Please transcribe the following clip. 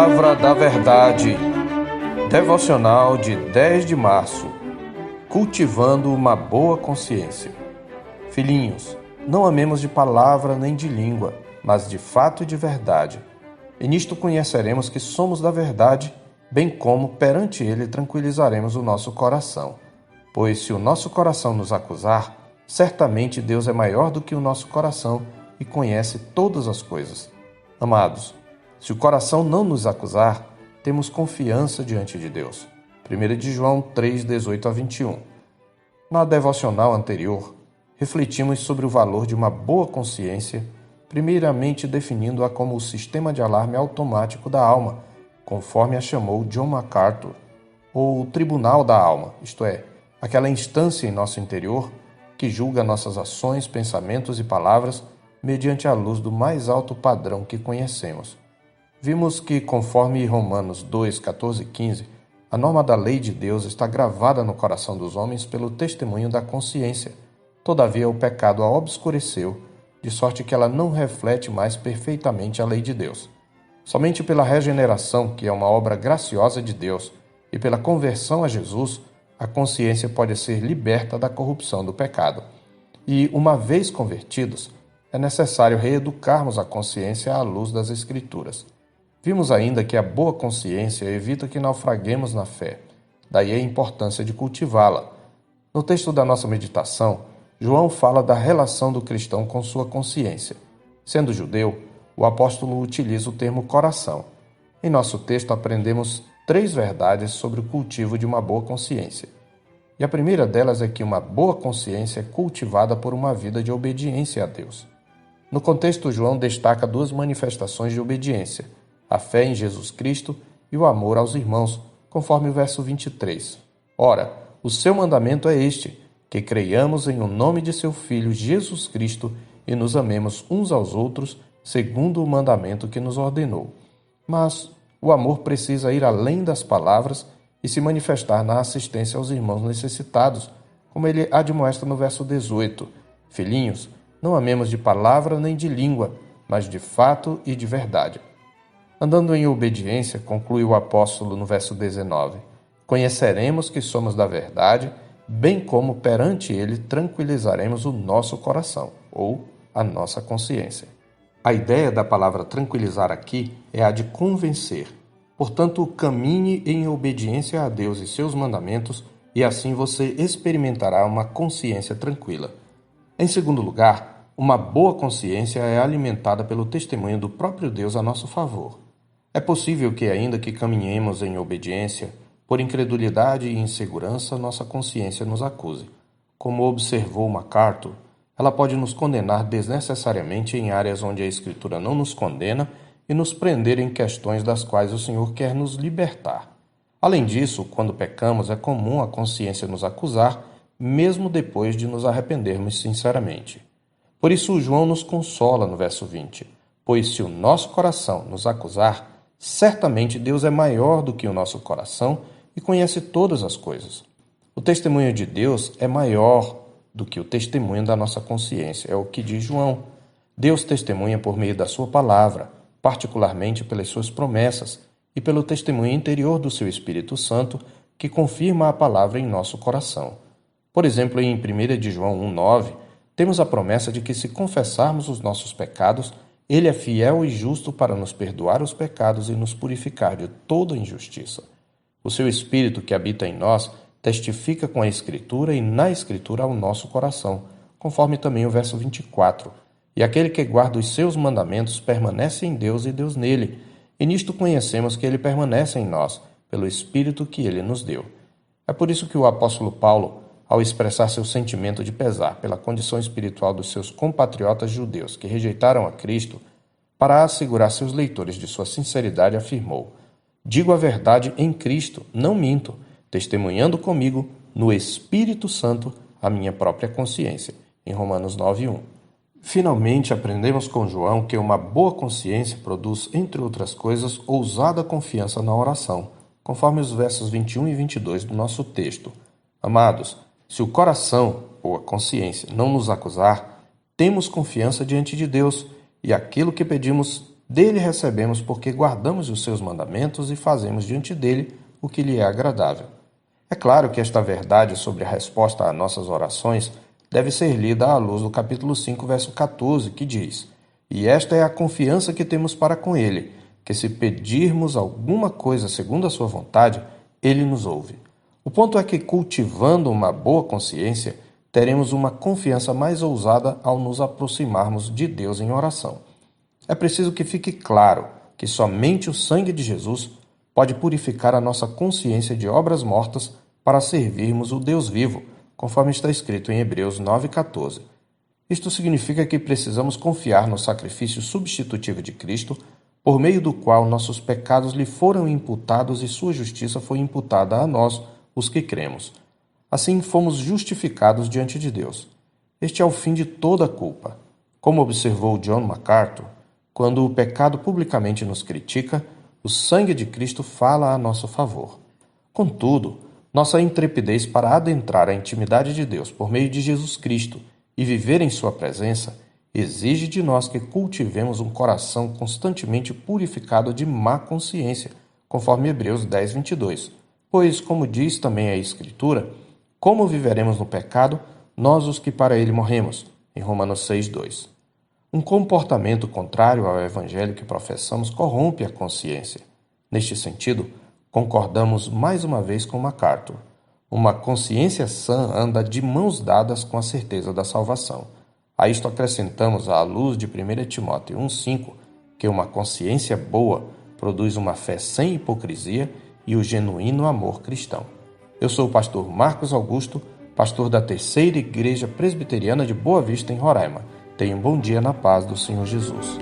Palavra da Verdade, devocional de 10 de março, cultivando uma boa consciência. Filhinhos, não amemos de palavra nem de língua, mas de fato e de verdade. E nisto conheceremos que somos da verdade, bem como perante ele tranquilizaremos o nosso coração. Pois se o nosso coração nos acusar, certamente Deus é maior do que o nosso coração e conhece todas as coisas. Amados, se o coração não nos acusar, temos confiança diante de Deus. 1 de João 3, 18 a 21. Na devocional anterior, refletimos sobre o valor de uma boa consciência, primeiramente definindo-a como o sistema de alarme automático da alma, conforme a chamou John MacArthur, ou o tribunal da alma, isto é, aquela instância em nosso interior que julga nossas ações, pensamentos e palavras mediante a luz do mais alto padrão que conhecemos. Vimos que, conforme Romanos 2, 14 e 15, a norma da lei de Deus está gravada no coração dos homens pelo testemunho da consciência. Todavia, o pecado a obscureceu, de sorte que ela não reflete mais perfeitamente a lei de Deus. Somente pela regeneração, que é uma obra graciosa de Deus, e pela conversão a Jesus, a consciência pode ser liberta da corrupção do pecado. E, uma vez convertidos, é necessário reeducarmos a consciência à luz das Escrituras. Vimos ainda que a boa consciência evita que naufraguemos na fé, daí a importância de cultivá-la. No texto da nossa meditação, João fala da relação do cristão com sua consciência. Sendo judeu, o apóstolo utiliza o termo coração. Em nosso texto aprendemos 3 verdades sobre o cultivo de uma boa consciência. E a primeira delas é que uma boa consciência é cultivada por uma vida de obediência a Deus. No contexto, João destaca 2 manifestações de obediência: a fé em Jesus Cristo e o amor aos irmãos, conforme o verso 23. Ora, o seu mandamento é este, que creiamos em o nome de seu Filho Jesus Cristo e nos amemos uns aos outros, segundo o mandamento que nos ordenou. Mas o amor precisa ir além das palavras e se manifestar na assistência aos irmãos necessitados, como ele admoesta no verso 18. Filhinhos, não amemos de palavra nem de língua, mas de fato e de verdade. Andando em obediência, conclui o apóstolo no verso 19, conheceremos que somos da verdade, bem como perante ele tranquilizaremos o nosso coração, ou a nossa consciência. A ideia da palavra tranquilizar aqui é a de convencer. Portanto, caminhe em obediência a Deus e seus mandamentos, e assim você experimentará uma consciência tranquila. Em segundo lugar, uma boa consciência é alimentada pelo testemunho do próprio Deus a nosso favor. É possível que, ainda que caminhemos em obediência, por incredulidade e insegurança, nossa consciência nos acuse. Como observou MacArthur, ela pode nos condenar desnecessariamente em áreas onde a Escritura não nos condena e nos prender em questões das quais o Senhor quer nos libertar. Além disso, quando pecamos, é comum a consciência nos acusar, mesmo depois de nos arrependermos sinceramente. Por isso, João nos consola no verso 20, pois se o nosso coração nos acusar, certamente Deus é maior do que o nosso coração e conhece todas as coisas. O testemunho de Deus é maior do que o testemunho da nossa consciência, é o que diz João. Deus testemunha por meio da sua palavra, particularmente pelas suas promessas e pelo testemunho interior do seu Espírito Santo, que confirma a palavra em nosso coração. Por exemplo, em 1 de João 1,9, temos a promessa de que se confessarmos os nossos pecados, Ele é fiel e justo para nos perdoar os pecados e nos purificar de toda injustiça. O seu Espírito que habita em nós testifica com a Escritura e na Escritura ao nosso coração, conforme também o verso 24. E aquele que guarda os seus mandamentos permanece em Deus e Deus nele, e nisto conhecemos que ele permanece em nós, pelo Espírito que ele nos deu. É por isso que o apóstolo Paulo, ao expressar seu sentimento de pesar pela condição espiritual dos seus compatriotas judeus que rejeitaram a Cristo, para assegurar seus leitores de sua sinceridade, afirmou: digo a verdade em Cristo, não minto, testemunhando comigo no Espírito Santo a minha própria consciência. Em Romanos 9:1. Finalmente, aprendemos com João que uma boa consciência produz, entre outras coisas, ousada confiança na oração, conforme os versos 21 e 22 do nosso texto. Amados, se o coração ou a consciência não nos acusar, temos confiança diante de Deus, e aquilo que pedimos Dele recebemos porque guardamos os seus mandamentos e fazemos diante dele o que lhe é agradável. É claro que esta verdade sobre a resposta a nossas orações deve ser lida à luz do capítulo 5, verso 14, que diz: "E esta é a confiança que temos para com ele, que se pedirmos alguma coisa segundo a sua vontade, ele nos ouve." O ponto é que, cultivando uma boa consciência, teremos uma confiança mais ousada ao nos aproximarmos de Deus em oração. É preciso que fique claro que somente o sangue de Jesus pode purificar a nossa consciência de obras mortas para servirmos o Deus vivo, conforme está escrito em Hebreus 9,14. Isto significa que precisamos confiar no sacrifício substitutivo de Cristo, por meio do qual nossos pecados lhe foram imputados e sua justiça foi imputada a nós, os que cremos. Assim fomos justificados diante de Deus. Este é o fim de toda culpa. Como observou John MacArthur, quando o pecado publicamente nos critica, o sangue de Cristo fala a nosso favor. Contudo, nossa intrepidez para adentrar a intimidade de Deus por meio de Jesus Cristo e viver em sua presença exige de nós que cultivemos um coração constantemente purificado de má consciência, conforme Hebreus 10:22. Pois, como diz também a Escritura, como viveremos no pecado, nós os que para ele morremos, em Romanos 6:2. Um comportamento contrário ao evangelho que professamos corrompe a consciência. Neste sentido, concordamos mais uma vez com MacArthur. Uma consciência sã anda de mãos dadas com a certeza da salvação. A isto acrescentamos, à luz de 1 Timóteo 1,5, que uma consciência boa produz uma fé sem hipocrisia e o genuíno amor cristão. Eu sou o pastor Marcos Augusto, pastor da Terceira Igreja Presbiteriana de Boa Vista, em Roraima. Tenha um bom dia na paz do Senhor Jesus.